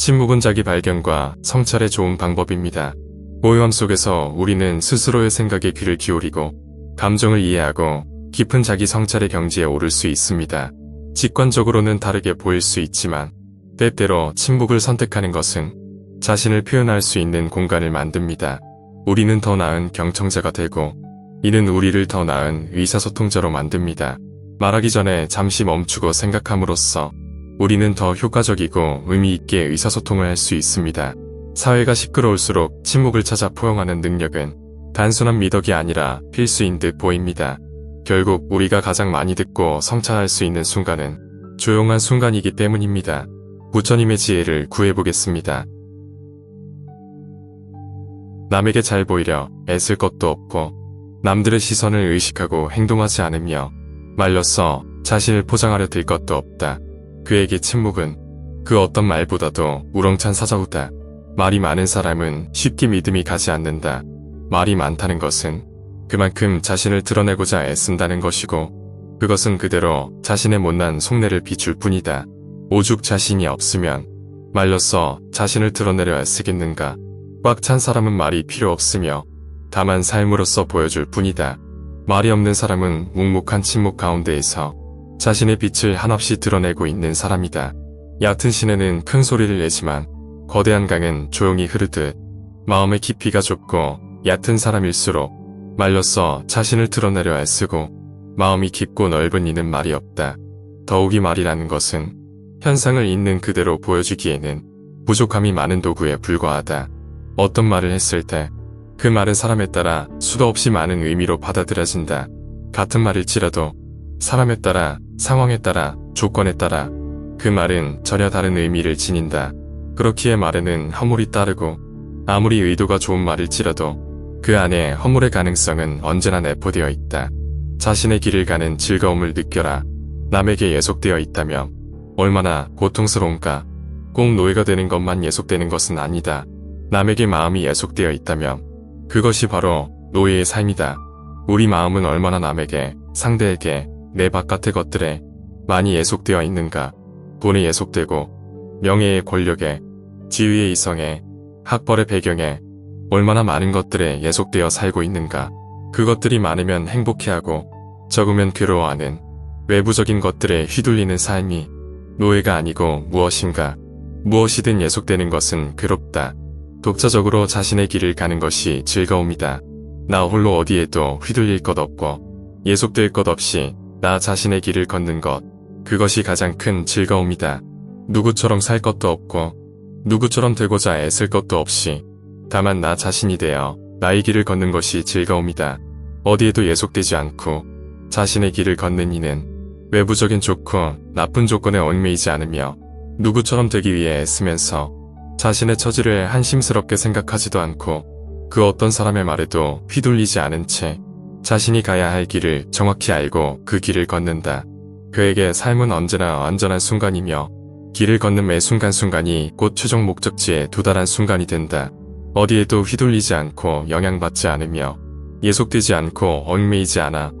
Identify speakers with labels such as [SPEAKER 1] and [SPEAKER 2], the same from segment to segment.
[SPEAKER 1] 침묵은 자기 발견과 성찰에 좋은 방법입니다. 고요함 속에서 우리는 스스로의 생각에 귀를 기울이고 감정을 이해하고 깊은 자기 성찰의 경지에 오를 수 있습니다. 직관적으로는 다르게 보일 수 있지만 때때로 침묵을 선택하는 것은 자신을 표현할 수 있는 공간을 만듭니다. 우리는 더 나은 경청자가 되고 이는 우리를 더 나은 의사소통자로 만듭니다. 말하기 전에 잠시 멈추고 생각함으로써 우리는 더 효과적이고 의미 있게 의사소통을 할 수 있습니다. 사회가 시끄러울수록 침묵을 찾아 포용하는 능력은 단순한 미덕이 아니라 필수인 듯 보입니다. 결국 우리가 가장 많이 듣고 성찰할 수 있는 순간은 조용한 순간이기 때문입니다. 부처님의 지혜를 구해보겠습니다. 남에게 잘 보이려 애쓸 것도 없고 남들의 시선을 의식하고 행동하지 않으며 말려서 자신을 포장하려 들 것도 없다. 그에게 침묵은 그 어떤 말보다도 우렁찬 사자우다. 말이 많은 사람은 쉽게 믿음이 가지 않는다. 말이 많다는 것은 그만큼 자신을 드러내고자 애쓴다는 것이고 그것은 그대로 자신의 못난 속내를 비출 뿐이다. 오죽 자신이 없으면 말로써 자신을 드러내려 애쓰겠는가. 꽉 찬 사람은 말이 필요 없으며 다만 삶으로써 보여줄 뿐이다. 말이 없는 사람은 묵묵한 침묵 가운데에서 자신의 빛을 한없이 드러내고 있는 사람이다. 얕은 시내는 큰 소리를 내지만 거대한 강은 조용히 흐르듯 마음의 깊이가 좁고 얕은 사람일수록 말로써 자신을 드러내려 애쓰고 마음이 깊고 넓은 이는 말이 없다. 더욱이 말이라는 것은 현상을 있는 그대로 보여주기에는 부족함이 많은 도구에 불과하다. 어떤 말을 했을 때 그 말은 사람에 따라 수도 없이 많은 의미로 받아들여진다. 같은 말일지라도 사람에 따라, 상황에 따라, 조건에 따라 그 말은 전혀 다른 의미를 지닌다. 그렇기에 말에는 허물이 따르고 아무리 의도가 좋은 말일지라도 그 안에 허물의 가능성은 언제나 내포되어 있다. 자신의 길을 가는 즐거움을 느껴라. 남에게 예속되어 있다면 얼마나 고통스러운가. 꼭 노예가 되는 것만 예속되는 것은 아니다. 남에게 마음이 예속되어 있다면 그것이 바로 노예의 삶이다. 우리 마음은 얼마나 남에게, 상대에게, 내 바깥의 것들에 많이 예속되어 있는가. 돈에 예속되고 명예의 권력에, 지위의 이성에, 학벌의 배경에 얼마나 많은 것들에 예속되어 살고 있는가. 그것들이 많으면 행복해하고 적으면 괴로워하는 외부적인 것들에 휘둘리는 삶이 노예가 아니고 무엇인가. 무엇이든 예속되는 것은 괴롭다. 독자적으로 자신의 길을 가는 것이 즐거움이다. 나 홀로 어디에도 휘둘릴 것 없고 예속될 것 없이 나 자신의 길을 걷는 것. 그것이 가장 큰 즐거움이다. 누구처럼 살 것도 없고 누구처럼 되고자 애쓸 것도 없이 다만 나 자신이 되어 나의 길을 걷는 것이 즐거움이다. 어디에도 예속되지 않고 자신의 길을 걷는 이는 외부적인 좋고 나쁜 조건에 얽매이지 않으며 누구처럼 되기 위해 애쓰면서 자신의 처지를 한심스럽게 생각하지도 않고 그 어떤 사람의 말에도 휘둘리지 않은 채 자신이 가야 할 길을 정확히 알고 그 길을 걷는다. 그에게 삶은 언제나 완전한 순간이며 길을 걷는 매 순간순간이 곧 최종 목적지에 도달한 순간이 된다. 어디에도 휘둘리지 않고 영향받지 않으며 예속되지 않고 얽매이지 않아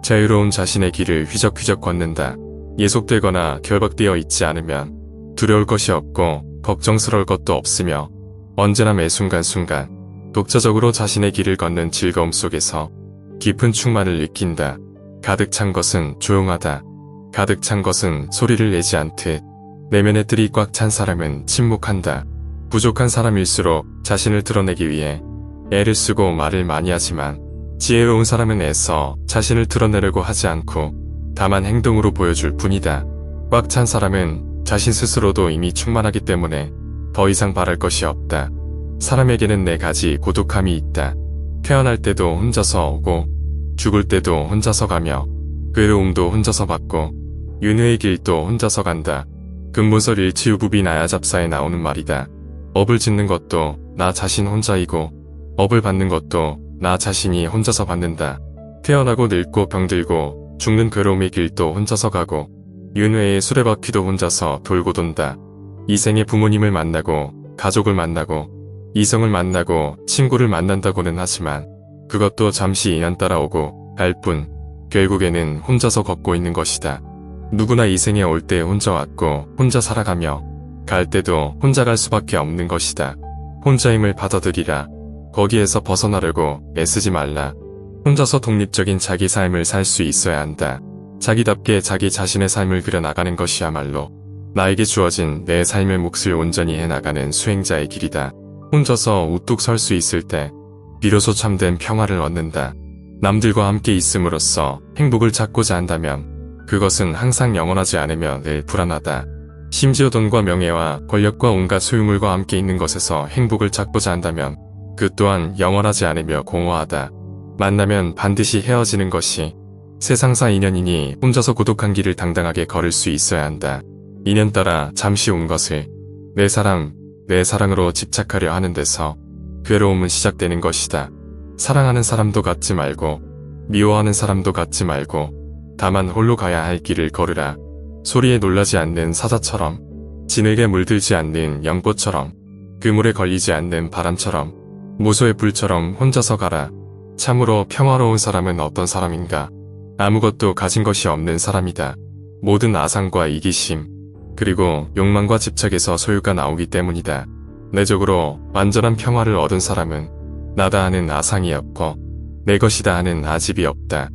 [SPEAKER 1] 자유로운 자신의 길을 휘적휘적 걷는다. 예속되거나 결박되어 있지 않으면 두려울 것이 없고 걱정스러울 것도 없으며 언제나 매 순간순간 독자적으로 자신의 길을 걷는 즐거움 속에서 깊은 충만을 느낀다. 가득 찬 것은 조용하다. 가득 찬 것은 소리를 내지 않듯 내면의 뜰이 꽉 찬 사람은 침묵한다. 부족한 사람일수록 자신을 드러내기 위해 애를 쓰고 말을 많이 하지만 지혜로운 사람은 애써 자신을 드러내려고 하지 않고 다만 행동으로 보여줄 뿐이다. 꽉 찬 사람은 자신 스스로도 이미 충만하기 때문에 더 이상 바랄 것이 없다. 사람에게는 네 가지 고독함이 있다. 태어날 때도 혼자서 오고 죽을 때도 혼자서 가며 괴로움도 혼자서 받고 윤회의 길도 혼자서 간다. 근본설 일치유부비 나야잡사에 나오는 말이다. 업을 짓는 것도 나 자신 혼자이고 업을 받는 것도 나 자신이 혼자서 받는다. 태어나고 늙고 병들고 죽는 괴로움의 길도 혼자서 가고 윤회의 수레바퀴도 혼자서 돌고 돈다. 이 생에 부모님을 만나고 가족을 만나고 이성을 만나고 친구를 만난다고는 하지만 그것도 잠시 인연 따라오고 갈 뿐 결국에는 혼자서 걷고 있는 것이다. 누구나 이 생에 올 때 혼자 왔고 혼자 살아가며 갈 때도 혼자 갈 수밖에 없는 것이다. 혼자임을 받아들이라. 거기에서 벗어나려고 애쓰지 말라. 혼자서 독립적인 자기 삶을 살 수 있어야 한다. 자기답게 자기 자신의 삶을 그려나가는 것이야말로 나에게 주어진 내 삶의 몫을 온전히 해나가는 수행자의 길이다. 혼자서 우뚝 설 수 있을 때 비로소 참된 평화를 얻는다. 남들과 함께 있음으로써 행복을 찾고자 한다면 그것은 항상 영원하지 않으며 늘 불안하다. 심지어 돈과 명예와 권력과 온갖 소유물과 함께 있는 것에서 행복을 찾고자 한다면 그 또한 영원하지 않으며 공허하다. 만나면 반드시 헤어지는 것이 세상사 인연이니 혼자서 고독한 길을 당당하게 걸을 수 있어야 한다. 인연 따라 잠시 온 것을 내 사랑, 내 사랑으로 집착하려 하는 데서 괴로움은 시작되는 것이다. 사랑하는 사람도 갖지 말고 미워하는 사람도 갖지 말고 다만 홀로 가야 할 길을 걸으라. 소리에 놀라지 않는 사자처럼, 진흙에 물들지 않는 연꽃처럼, 그물에 걸리지 않는 바람처럼, 무소의 불처럼 혼자서 가라. 참으로 평화로운 사람은 어떤 사람인가? 아무것도 가진 것이 없는 사람이다. 모든 아상과 이기심, 그리고 욕망과 집착에서 소유가 나오기 때문이다. 내적으로 완전한 평화를 얻은 사람은 나다 하는 아상이 없고 내 것이다 하는 아집이 없다.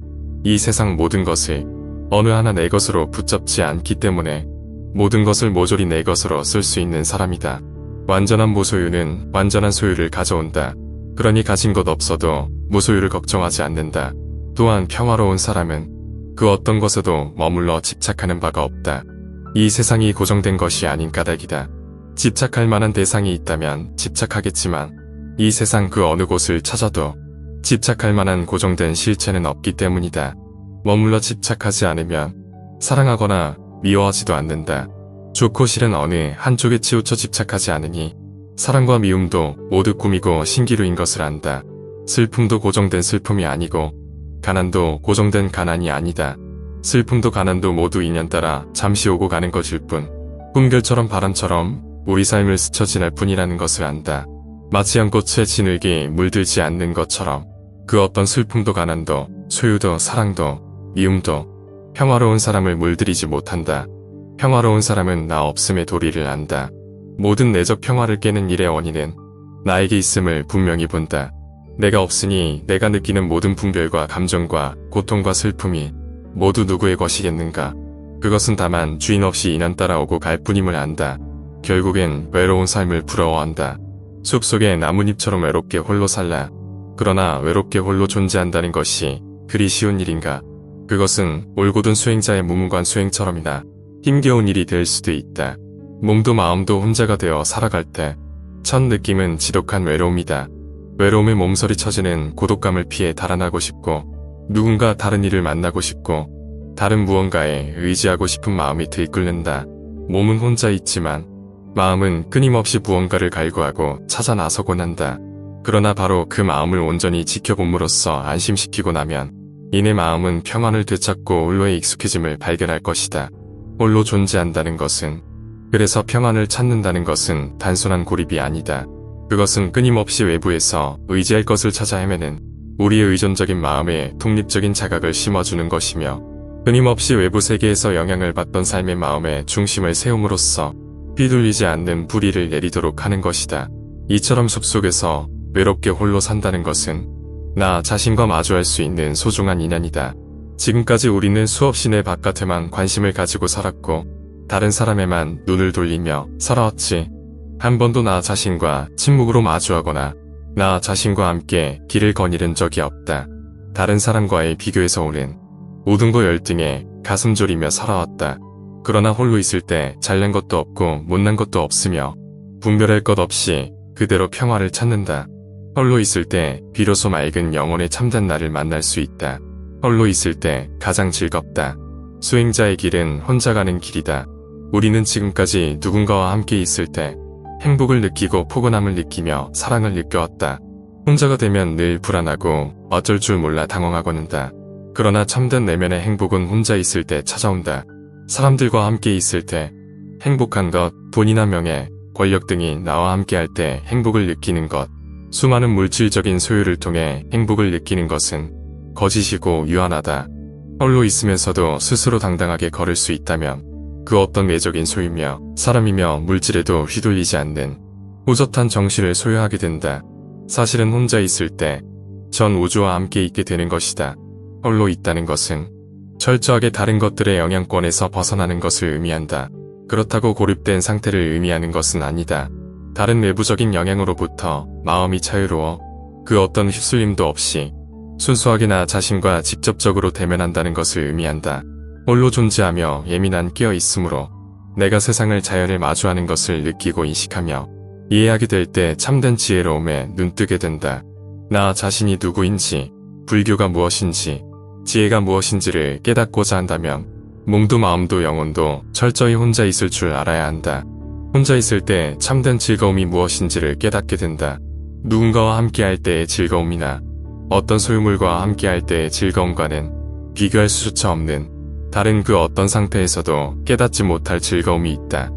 [SPEAKER 1] 이 세상 모든 것을 어느 하나 내 것으로 붙잡지 않기 때문에 모든 것을 모조리 내 것으로 쓸 수 있는 사람이다. 완전한 무소유는 완전한 소유를 가져온다. 그러니 가진 것 없어도 무소유를 걱정하지 않는다. 또한 평화로운 사람은 그 어떤 것에도 머물러 집착하는 바가 없다. 이 세상이 고정된 것이 아닌 까닭이다. 집착할 만한 대상이 있다면 집착하겠지만 이 세상 그 어느 곳을 찾아도 집착할 만한 고정된 실체는 없기 때문이다. 머물러 집착하지 않으면 사랑하거나 미워하지도 않는다. 좋고 싫은 어느 한쪽에 치우쳐 집착하지 않으니 사랑과 미움도 모두 꿈이고 신기루인 것을 안다. 슬픔도 고정된 슬픔이 아니고 가난도 고정된 가난이 아니다. 슬픔도 가난도 모두 인연 따라 잠시 오고 가는 것일 뿐 꿈결처럼 바람처럼 우리 삶을 스쳐 지날 뿐이라는 것을 안다. 마치 연꽃에 진흙이 물들지 않는 것처럼 그 어떤 슬픔도 가난도 소유도 사랑도 미움도 평화로운 사람을 물들이지 못한다. 평화로운 사람은 나 없음의 도리를 안다. 모든 내적 평화를 깨는 일의 원인은 나에게 있음을 분명히 본다. 내가 없으니 내가 느끼는 모든 분별과 감정과 고통과 슬픔이 모두 누구의 것이겠는가? 그것은 다만 주인 없이 인연 따라 오고 갈 뿐임을 안다. 결국엔 외로운 삶을 부러워한다. 숲속의 나뭇잎처럼 외롭게 홀로 살라. 그러나 외롭게 홀로 존재한다는 것이 그리 쉬운 일인가? 그것은 올곧은 수행자의 무문관 수행처럼이나 힘겨운 일이 될 수도 있다. 몸도 마음도 혼자가 되어 살아갈 때 첫 느낌은 지독한 외로움이다. 외로움에 몸서리 쳐지는 고독감을 피해 달아나고 싶고 누군가 다른 이를 만나고 싶고 다른 무언가에 의지하고 싶은 마음이 들끓는다. 몸은 혼자 있지만 마음은 끊임없이 무언가를 갈구하고 찾아 나서곤 한다. 그러나 바로 그 마음을 온전히 지켜봄으로써 안심시키고 나면 이내 마음은 평안을 되찾고 홀로의 익숙해짐을 발견할 것이다. 홀로 존재한다는 것은, 그래서 평안을 찾는다는 것은 단순한 고립이 아니다. 그것은 끊임없이 외부에서 의지할 것을 찾아 헤매는 우리의 의존적인 마음에 독립적인 자각을 심어주는 것이며 끊임없이 외부 세계에서 영향을 받던 삶의 마음에 중심을 세움으로써 휘둘리지 않는 불의를 내리도록 하는 것이다. 이처럼 숲속에서 외롭게 홀로 산다는 것은 나 자신과 마주할 수 있는 소중한 인연이다. 지금까지 우리는 수없이 내 바깥에만 관심을 가지고 살았고 다른 사람에만 눈을 돌리며 살아왔지. 한 번도 나 자신과 침묵으로 마주하거나 나 자신과 함께 길을 거닐은 적이 없다. 다른 사람과의 비교에서 오는 우등고 열등에 가슴 졸이며 살아왔다. 그러나 홀로 있을 때 잘난 것도 없고 못난 것도 없으며 분별할 것 없이 그대로 평화를 찾는다. 홀로 있을 때 비로소 맑은 영혼의 참된 나를 만날 수 있다. 홀로 있을 때 가장 즐겁다. 수행자의 길은 혼자 가는 길이다. 우리는 지금까지 누군가와 함께 있을 때 행복을 느끼고 포근함을 느끼며 사랑을 느껴왔다. 혼자가 되면 늘 불안하고 어쩔 줄 몰라 당황하곤 한다. 그러나 참된 내면의 행복은 혼자 있을 때 찾아온다. 사람들과 함께 있을 때 행복한 것, 돈이나 명예, 권력 등이 나와 함께 할 때 행복을 느끼는 것, 수많은 물질적인 소유를 통해 행복을 느끼는 것은 거짓이고 유한하다. 홀로 있으면서도 스스로 당당하게 걸을 수 있다면 그 어떤 외적인 소유며 사람이며 물질에도 휘둘리지 않는 호젓한 정신을 소유하게 된다. 사실은 혼자 있을 때 전 우주와 함께 있게 되는 것이다. 홀로 있다는 것은 철저하게 다른 것들의 영향권에서 벗어나는 것을 의미한다. 그렇다고 고립된 상태를 의미하는 것은 아니다. 다른 외부적인 영향으로부터 마음이 자유로워 그 어떤 휩쓸림도 없이 순수하게 나 자신과 직접적으로 대면한다는 것을 의미한다. 홀로 존재하며 예민한 깨어 있으므로 내가 세상을 자연을 마주하는 것을 느끼고 인식하며 이해하게 될 때 참된 지혜로움에 눈뜨게 된다. 나 자신이 누구인지, 불교가 무엇인지, 지혜가 무엇인지를 깨닫고자 한다면 몸도 마음도 영혼도 철저히 혼자 있을 줄 알아야 한다. 혼자 있을 때 참된 즐거움이 무엇인지를 깨닫게 된다. 누군가와 함께할 때의 즐거움이나 어떤 소유물과 함께할 때의 즐거움과는 비교할 수조차 없는 다른 그 어떤 상태에서도 깨닫지 못할 즐거움이 있다.